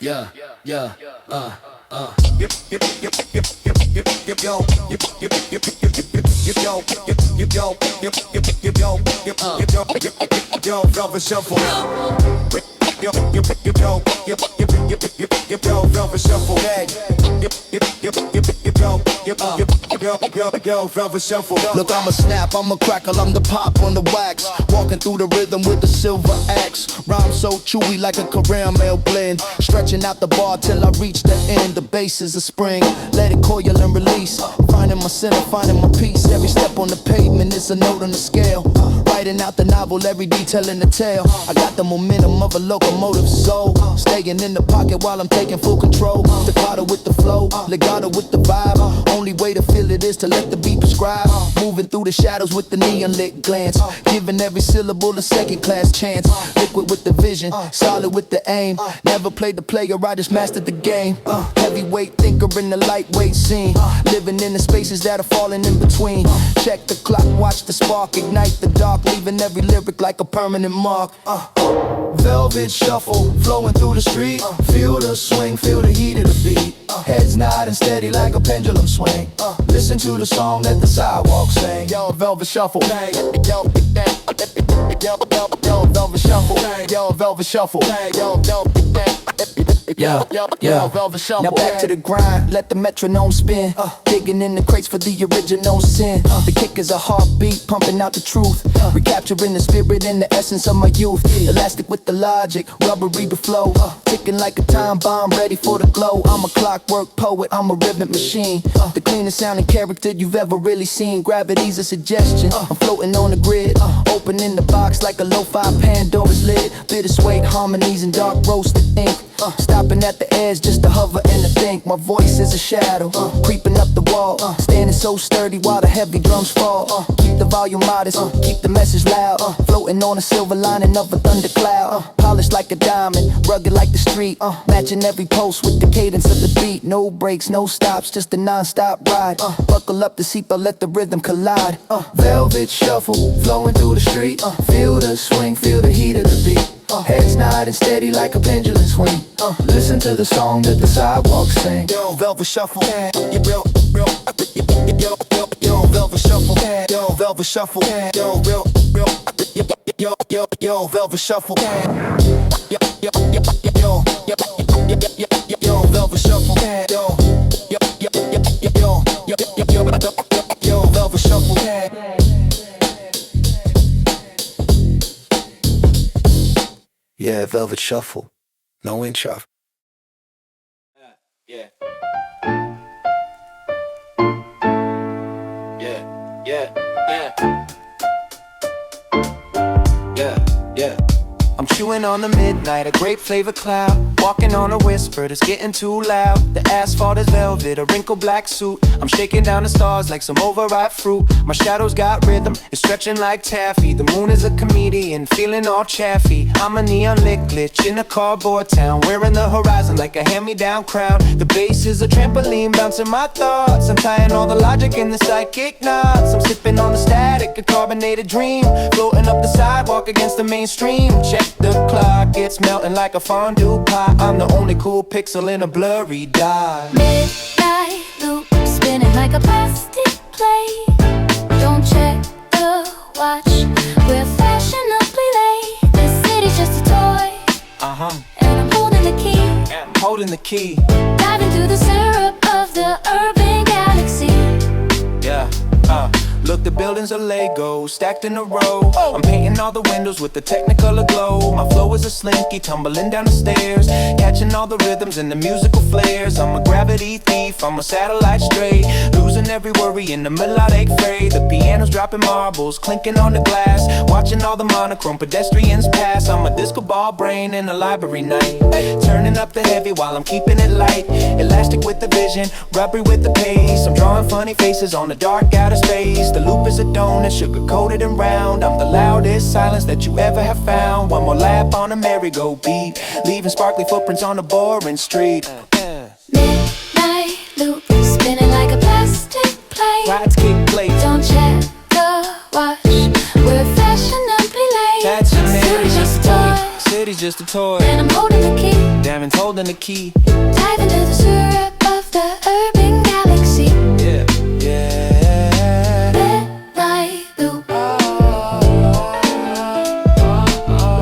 Yeah, yeah, velvet shuffle. Velvet shuffle. Velvet shuffle. Look, I'm a snap, I'm a crackle, I'm the pop on the wax. Walking through the rhythm with the silver axe. Rhyme so chewy like a caramel blend. Stretching out the bar till I reach the end. The bass is a spring, let it coil and release. Finding my center, finding my peace. Every step on the pavement is a note on the scale. Writing out the novel, every detail in the tale. I got the momentum of a locomotive soul. Staying in the pocket while I'm taking full control. Staccato with the flow, legato with the vibe. Only way to feel it is to let the beat prescribe. Moving through the shadows with the neon lit glance. Giving every syllable a second class chance. Liquid with the vision, solid with the aim. Never played the player, I just mastered the game. Heavyweight thinker in the lightweight scene. Living in the spaces that are falling in between. Check the clock, watch the spark, ignite the dark. Leaving every lyric like a permanent mark. Velvet shuffle, flowing through the street. Feel the swing, feel the heat of the beat. Heads nodding steady like a pendulum swing. Listen to the song that the sidewalk sing. Yo, velvet shuffle. Yo, velvet shuffle. Yo, velvet shuffle. Yo, velvet shuffle. Now back to the grind, let the metronome spin. Digging in the crates for the original sin. The kick is a heartbeat, pumping out the truth. Recapturing the spirit and the essence of my youth. Elastic with the logic, rubbery the flow. Ticking like a time bomb, ready for the glow. I'm a clockwork poet, I'm a rhythm machine. The cleanest sounding character you've ever really seen. Gravity's a suggestion, I'm floating on the grid. Opening the box like a lo-fi Pandora's lid. Bittersweet harmonies and dark roasted ink. Stopping at the edge just to hover and to think. My voice is a shadow, creeping up the wall. Standing so sturdy while the heavy drums fall. Keep the volume modest, keep the message loud. Floating on a silver lining of a thundercloud. Polished like a diamond, rugged like the street. Matching every post with the cadence of the beat. No breaks, no stops, just a non-stop ride. Buckle up the seatbelt, let the rhythm collide. Velvet shuffle, flowing through the street. Feel the swing, feel the heat of the beat. Heads nodding steady like a pendulum swing. Listen to the song that the sidewalks sing. Yo, velvet shuffle. Yo, velvet shuffle. Yo, velvet shuffle. Yo, velvet shuffle. Yo, velvet shuffle. Yo, velvet shuffle. Yeah, velvet shuffle. No inch off. yeah. Yeah, yeah, yeah. Yeah. I'm chewing on the midnight, a grape flavor cloud. Walking on a whisper that's getting too loud. The asphalt is velvet, a wrinkled black suit. I'm shaking down the stars like some overripe fruit. My shadows got rhythm, it's stretching like taffy. The moon is a comedian, feeling all chaffy. I'm a neon lit glitch in a cardboard town, wearing the horizon like a hand-me-down crown. The bass is a trampoline, bouncing my thoughts. I'm tying all the logic in the psychic knots. I'm sipping on the static, a carbonated dream. Floating up the sidewalk against the mainstream. Check the clock, it's melting like a fondue pie. I'm the only cool pixel in a blurry dot. Midnight loop, spinning like a plastic plate. Don't check the watch, we're fashionably late. This city's just a toy, and I'm holding the key. I'm holding the key. Diving through the syrup of the urban galaxy. Yeah, look, the buildings are Lego, stacked in a row. I'm painting all the windows with the Technicolor glow. My flow is a slinky, tumbling down the stairs, catching all the rhythms and the musical flares. I'm a gravity thief, I'm a satellite stray, losing every worry in the melodic fray. The piano's dropping marbles, clinking on the glass, watching all the monochrome pedestrians pass. I'm a disco ball brain in a library night, turning up the heavy while I'm keeping it light. Elastic with the vision, rubbery with the pace. I'm drawing funny faces on the dark outer space. The loop is a donut, sugar-coated and round. I'm the loudest silence that you ever have found. One more lap on a merry-go beat, leaving sparkly footprints on the boring street. Midnight loop, spinning like a plastic plate. Rides kick plate. Don't check the watch, we're fashionably late. That's your City's just a toy, City's just a toy. And I'm holding the key. Damn, and holding the key. Dive into the syrup of the urban galaxy. Yeah, yeah. Midnight loop.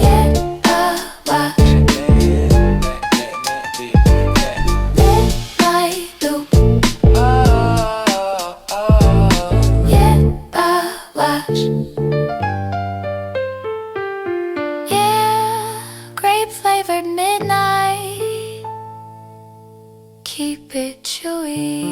Yeah, watch. Midnight loop. Yeah, watch. Yeah, grape flavored midnight. Keep it chewy.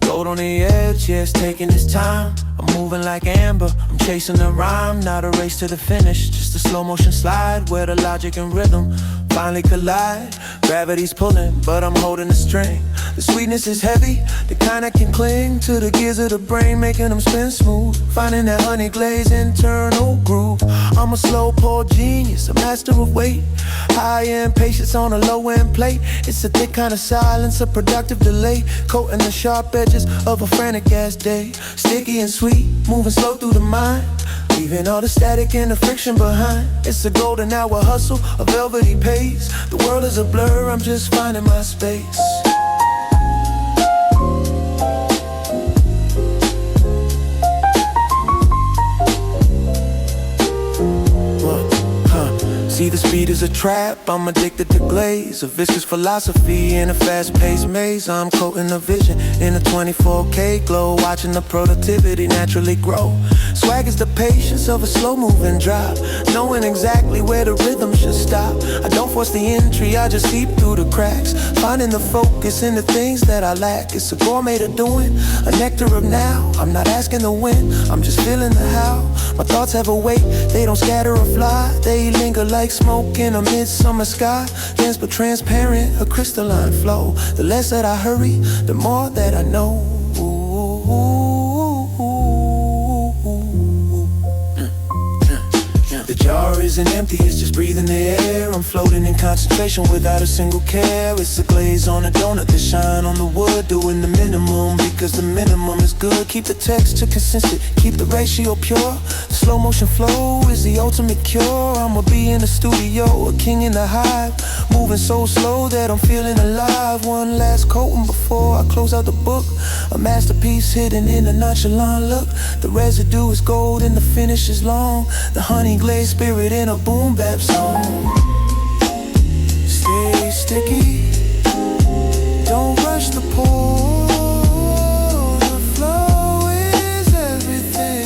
Gold on the edge, yeah, it's taking its time. I'm moving like amber, I'm chasing the rhyme. Not a race to the finish, just a slow motion slide where the logic and rhythm finally collide. Gravity's pulling, but I'm holding the string. The sweetness is heavy, the kind that can cling to the gears of the brain, making them spin smooth. Finding that honey glaze internal groove. I'm a slow pour genius, a master of weight. High-end patience on a low-end plate. It's a thick kind of silence, a productive delay. Coating the sharp edges of a frantic ass day. Sticky and sweet, moving slow through the mind. Leaving all the static and the friction behind. It's a golden hour hustle, a velvety pace. The world is a blur, I'm just finding my space. See, the speed is a trap, I'm addicted to glaze. A viscous philosophy in a fast-paced maze. I'm quoting a vision in a 24K glow, watching the productivity naturally grow. Swag is the patience of a slow-moving drop, knowing exactly where the rhythm should stop. I don't force the entry, I just seep through the cracks, finding the focus in the things that I lack. It's a gourmet to doing, a nectar of now. I'm not asking to win, I'm just feeling the how. My thoughts have a weight, they don't scatter or fly. They linger like smoke in a midsummer sky. Dense but transparent, a crystalline flow. The less that I hurry, the more that I know. The jar isn't empty, it's just breathing the air. I'm floating in concentration without a single care. It's a glaze on a donut, the shine on the wood. Doing the minimum because the minimum is good. Keep the texture consistent, keep the ratio pure. The slow motion flow is the ultimate cure. I'ma be in the studio, a king in the hive. Moving so slow that I'm feeling alive. One last coating before I close out the book. A masterpiece hidden in a nonchalant look. The residue is gold and the finish is long. The honey glaze spirit in a boom bap song. Stay sticky, don't rush the pour. The flow is everything.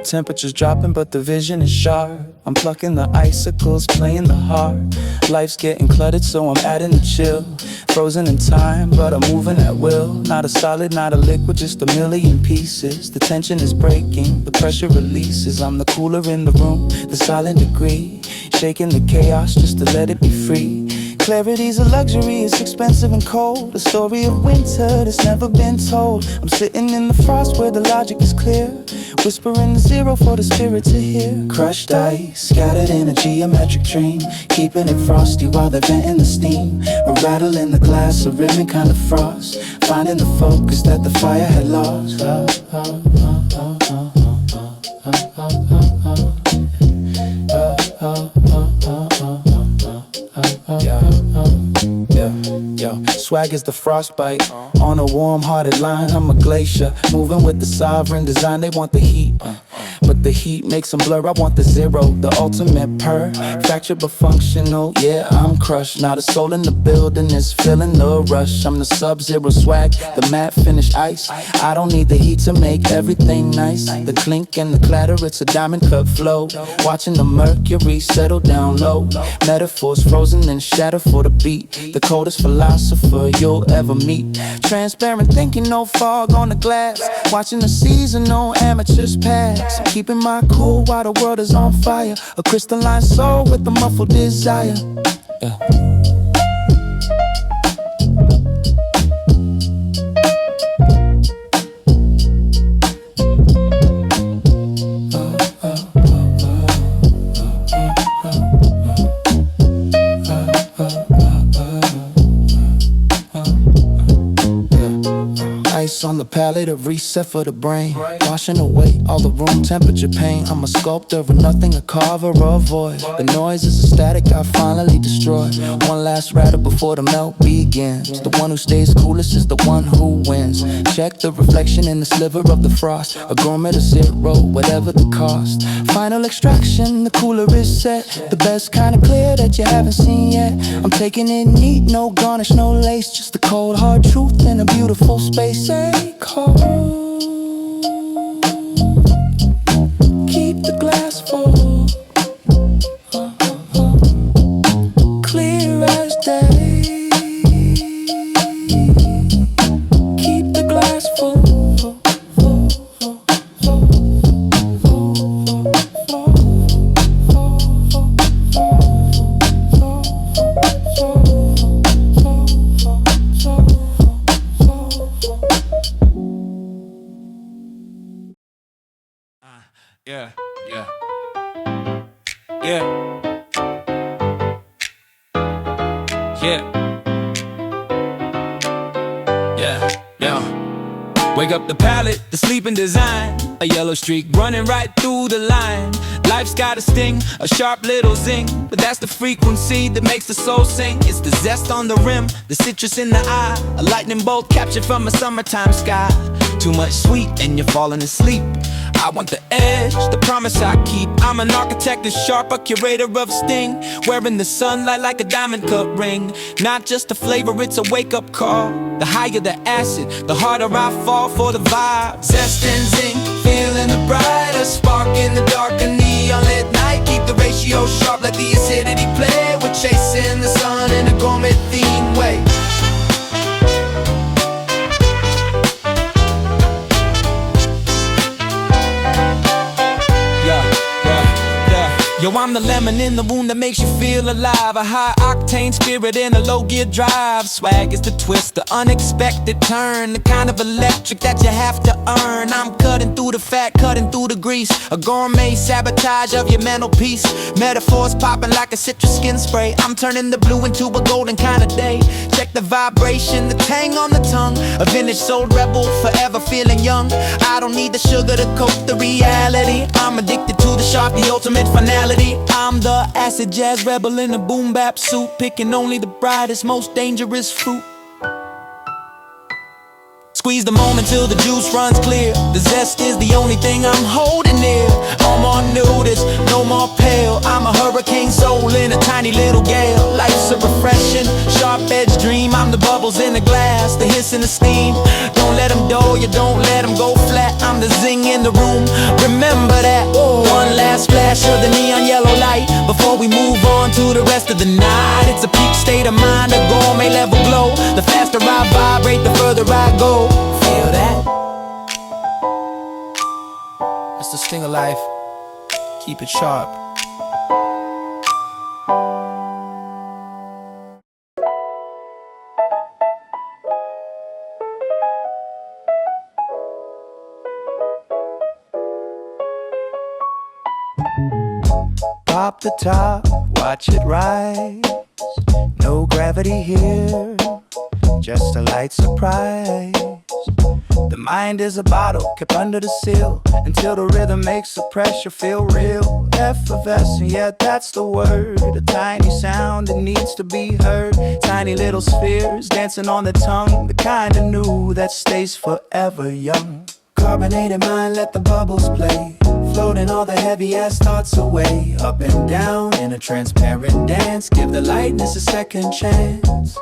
Temperature's dropping, but the vision is sharp. I'm plucking the icicles, playing the harp. Life's getting cluttered, so I'm adding the chill. Frozen in time, but I'm moving at will. Not a solid, not a liquid, just a million pieces. The tension is breaking, the pressure releases. I'm the cooler in the room, the silent degree. Shaking the chaos just to let it be free. Clarity's a luxury, it's expensive and cold. A story of winter that's never been told. I'm sitting in the frost where the logic is clear. Whispering the zero for the spirit to hear. Crushed ice, scattered in a geometric dream. Keeping it frosty while they're venting the steam. A rattle in the glass, a rimming kind of frost. Finding the focus that the fire had lost. swag is the frostbite. On a warm-hearted line, I'm a glacier, moving with the sovereign design. They want the heat, but the heat makes them blur. I want the zero, the ultimate purr. Fractured but functional, yeah, I'm crushed. Now the soul in the building is feeling the rush. I'm the sub-zero swag, the matte finish ice. I don't need the heat to make everything nice. The clink and the clatter, it's a diamond cut flow. Watching the mercury settle down low. Metaphors frozen and shatter for the beat. The coldest philosopher you'll ever meet. Transparent thinking, no fog on the glass. Watching the seasonal amateurs pass. Keeping my cool while the world is on fire. A crystalline soul with a muffled desire. Yeah. Ice on the palette, a reset for the brain. Washing away all the room temperature pain. I'm a sculptor of nothing, a carver of void. The noise is a static I finally destroy. One last rattle before the melt begins. The one who stays coolest is the one who wins. Check the reflection in the sliver of the frost. A gourmet to zero, whatever the cost. Final extraction, the cooler is set. The best kind of clear that you haven't seen yet. I'm taking it neat, no garnish, no lace. Just the cold hard truth in a beautiful space. Stay cold. Keep the glass full. Clear as day. Keep the glass full. Yeah, yeah, yeah, yeah. Wake up the palette, the sleeping design. A yellow streak running right through the line. Life's got a sting, a sharp little zing. But that's the frequency that makes the soul sing. It's the zest on the rim, the citrus in the eye. A lightning bolt captured from a summertime sky. Too much sweet and you're falling asleep. I want the edge, the promise I keep. I'm an architect that's sharp, a curator of sting. Wearing the sunlight like a diamond cut ring. Not just a flavor, it's a wake-up call. The higher the acid, the harder I fall for the vibe. Zest and zing, feeling the brighter spark in the dark. A neon lit night, keep the ratio sharp. Let the acidity play. We're chasing the sun in a gourmet theme way. Yo, I'm the lemon in the wound that makes you feel alive. A high octane spirit in a low gear drive. Swag is the twist, the unexpected turn. The kind of electric that you have to earn. I'm cutting through the fat, cutting through the grease. A gourmet sabotage of your mental peace. Metaphors popping like a citrus skin spray. I'm turning the blue into a golden kind of day. Check the vibration, the tang on the tongue. A vintage soul rebel, forever feeling young. I don't need the sugar to coat the reality. I'm addicted to the sharp, the ultimate finality. I'm the acid jazz rebel in a boom bap suit, picking only the brightest, most dangerous fruit. Squeeze the moment till the juice runs clear. The zest is the only thing I'm holding near. No more nudist, no more pale. I'm a hurricane soul in a tiny little gale. Life's a refreshing, sharp-edged dream. I'm the bubbles in the glass, the hiss and the steam. Don't let them dull you, don't let them go flat. I'm the zing in the room, remember that. One last flash of the neon yellow light before we move on to the rest of the night. It's a peak state of mind, a gourmet level glow. The faster I vibrate, the further I go. Feel that? It's the sting of life. Keep it sharp. Pop the top, watch it rise. No gravity here, just a light surprise. The mind is a bottle kept under the seal until the rhythm makes the pressure feel real. Effervescent, yeah, that's the word. A tiny sound that needs to be heard. Tiny little spheres dancing on the tongue, the kind of new that stays forever young. Carbonated mind, let the bubbles play, floating all the heavy ass thoughts away. Up and down in a transparent dance, give the lightness a second chance.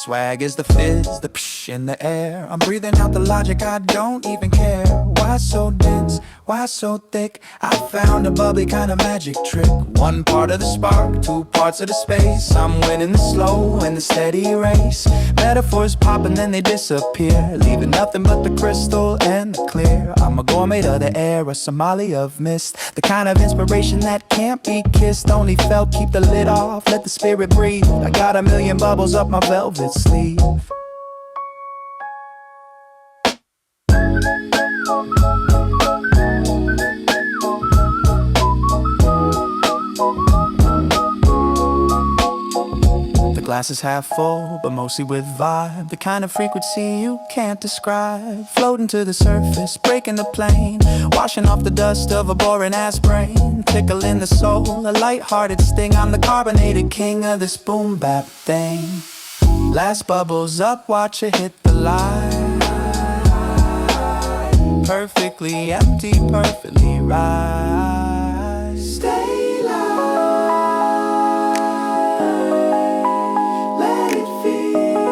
Swag is the fizz, the psh in the air. I'm breathing out the logic, I don't even care. Why so dense, why so thick? I found a bubbly kind of magic trick. One part of the spark, two parts of the space. I'm winning the slow and the steady race. Metaphors pop and then they disappear, leaving nothing but the crystal and the clear. I'm a gourmet of the air, a Somali of mist. The kind of inspiration that can't be kissed, only felt, keep the lid off, let the spirit breathe. I got a million bubbles up my velvet sleeve. The glass is half full, but mostly with vibe. The kind of frequency you can't describe. Floating to the surface, breaking the plane, washing off the dust of a boring ass brain. Tickling the soul, a light-hearted sting. I'm the carbonated king of this boom bap thing. Last bubbles up, watch it hit the light. Perfectly empty, perfectly right. Stay light, let it feel.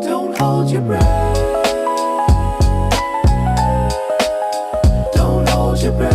Don't hold your breath, don't hold your breath.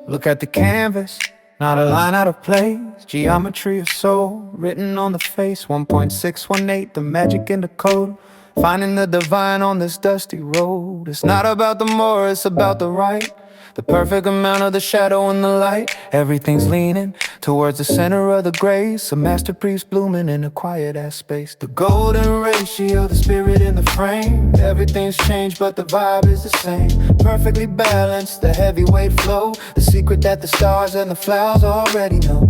Look at the canvas, not a line out of place. Geometry of soul, written on the face. 1.618, the magic in the code. Finding the divine on this dusty road. It's not about the more, it's about the right. The perfect amount of the shadow and the light. Everything's leaning towards the center of the grace. A masterpiece blooming in a quiet ass space. The golden ratio, the spirit in the frame. Everything's changed but the vibe is the same. Perfectly balanced, the heavyweight flow. The secret that the stars and the flowers already know.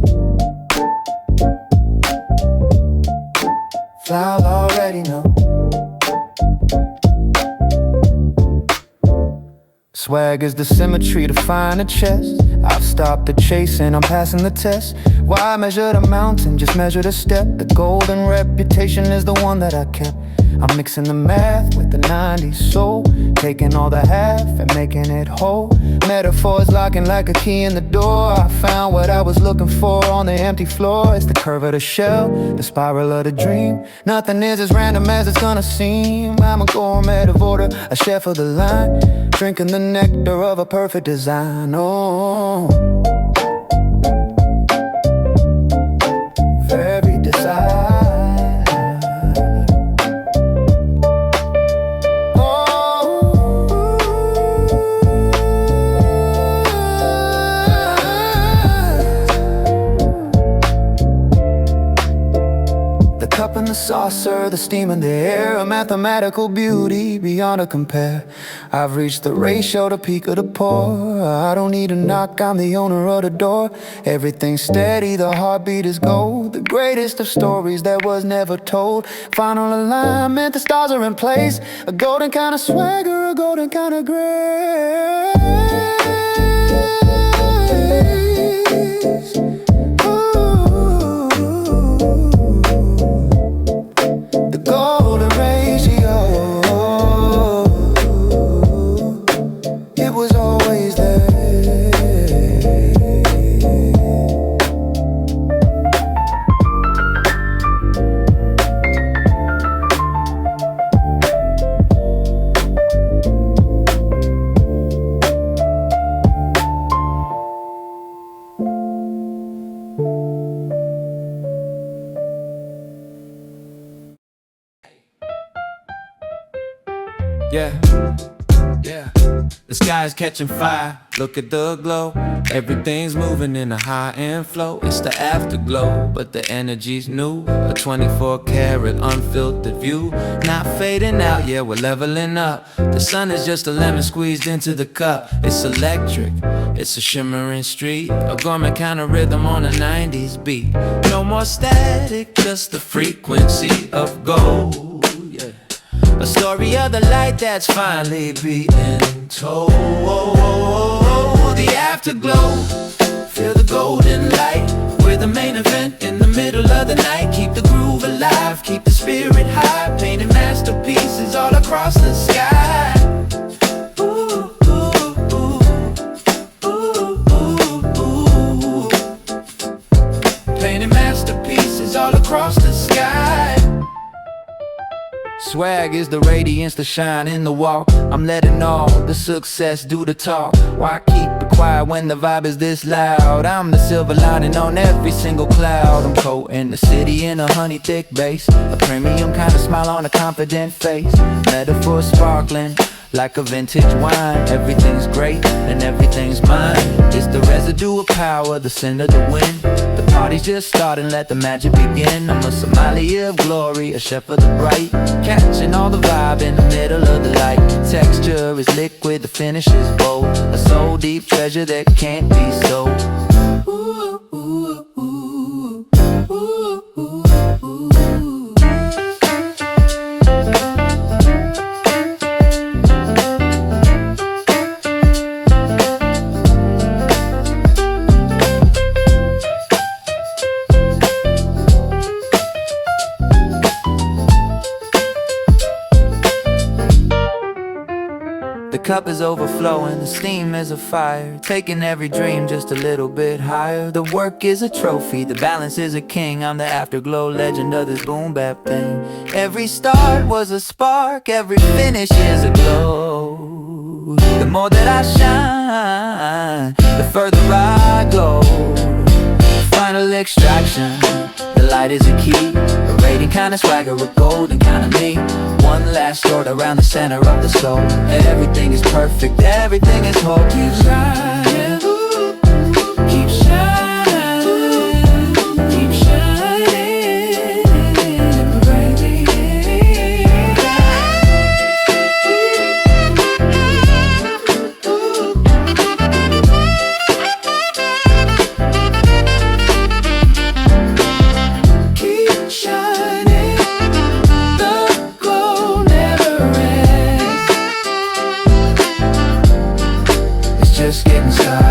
Flowers already know. Swag is the symmetry to find a chest. I've stopped the chase and I'm passing the test. Why measure the mountain, just measure the step. The golden reputation is the one that I kept. I'm mixing the math with the 90s soul, taking all the half and making it whole. Metaphors locking like a key in the door. I found what I was looking for on the empty floor. It's the curve of the shell, the spiral of the dream. Nothing is as random as it's gonna seem. I'm a gourmet of order, a chef of the line, drinking the nectar of a perfect design. Oh, very design. Cup and the saucer, the steam in the air, a mathematical beauty beyond a compare. I've reached the ratio, the peak of the pour. I don't need a knock, I'm the owner of the door. Everything's steady, the heartbeat is gold. The greatest of stories that was never told. Final alignment, the stars are in place. A golden kind of swagger, a golden kind of grace. Golden ratio, it was always there. yeah, yeah. The sky's catching fire, look at the glow. Everything's moving in a high-end flow. It's the afterglow, but the energy's new. A 24-karat unfiltered view. Not fading out, yeah, we're leveling up. The sun is just a lemon squeezed into the cup. It's electric, it's a shimmering street. A gourmet kind of rhythm on a 90s beat. No more static, just the frequency of gold, yeah. A story of the light that's finally being told. The afterglow, feel the golden light. We're the main event in the middle of the night. Keep the groove alive, keep the spirit high. Painting masterpieces all across the sky. Ooh, ooh, ooh, ooh, ooh, ooh. Painting masterpieces all across the sky. Swag is the radiance, the shine in the walk. I'm letting all the success do the talk. Why keep it quiet when the vibe is this loud? I'm the silver lining on every single cloud. I'm coating the city in a honey thick base. A premium kind of smile on a confident face. Metaphor sparkling like a vintage wine. Everything's great and everything's mine. It's the residue of power, the sin of the wind. The party's just starting, let the magic begin. I'm a sommelier of glory, a chef of the bright. Catching all the vibe in the middle of the light. Texture is liquid, the finish is bold. A soul deep treasure that can't be sold. Ooh, ooh, ooh, ooh, ooh, ooh. The cup is overflowing, the steam is a fire. Taking every dream just a little bit higher. The work is a trophy, the balance is a king. I'm the afterglow legend of this boom bap thing. Every start was a spark, every finish is a glow. The more that I shine, the further I go. Final extraction, the light is a key. A radiant kind of swagger, a golden kind of me. One last thought around the center of the soul. Everything is perfect, everything is whole. Keep shining, keep shining, keep shining brightly. Keep shining, the glow never ends. It's just getting started.